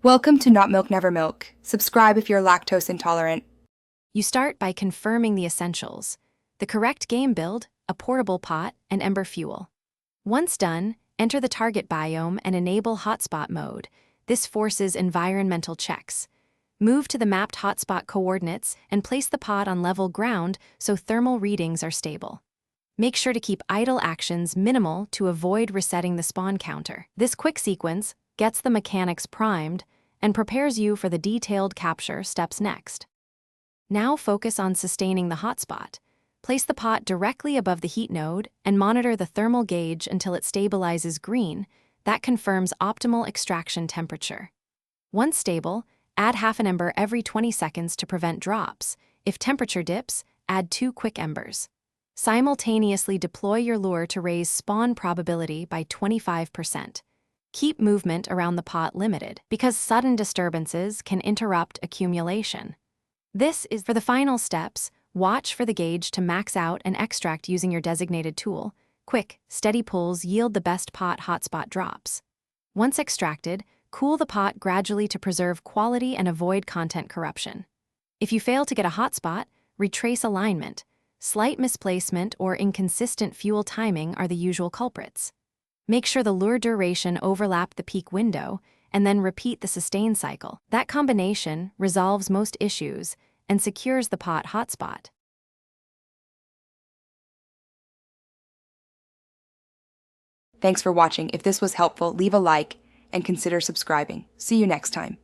Welcome to Not Milk Never Milk. Subscribe if you're lactose intolerant. You start by confirming the essentials: the correct game build, a portable pot, and ember fuel. Once done, enter the target biome and enable hotspot mode. This forces environmental checks. Move to the mapped hotspot coordinates and place the pod on level ground so thermal readings are stable. Make sure to keep idle actions minimal to avoid resetting the spawn counter. This quick sequence gets the mechanics primed and prepares you for the detailed capture steps next. Now focus on sustaining the hotspot. Place the pot directly above the heat node and monitor the thermal gauge until it stabilizes green. That confirms optimal extraction temperature. Once stable, add half an ember every 20 seconds to prevent drops. If temperature dips, add 2 quick embers. Simultaneously deploy your lure to raise spawn probability by 25%. Keep movement around the pot limited, because sudden disturbances can interrupt accumulation. This is for the final steps. Watch for the gauge to max out and extract using your designated tool. Quick, steady pulls yield the best pot hotspot drops. Once extracted, cool the pot gradually to preserve quality and avoid content corruption. If you fail to get a hotspot, retrace alignment. Slight misplacement or inconsistent fuel timing are the usual culprits. Make sure the lure duration overlapped the peak window, and then repeat the sustain cycle. That combination resolves most issues and secures the pot hotspot. Thanks for watching. If this was helpful, leave a like and consider subscribing. See you next time.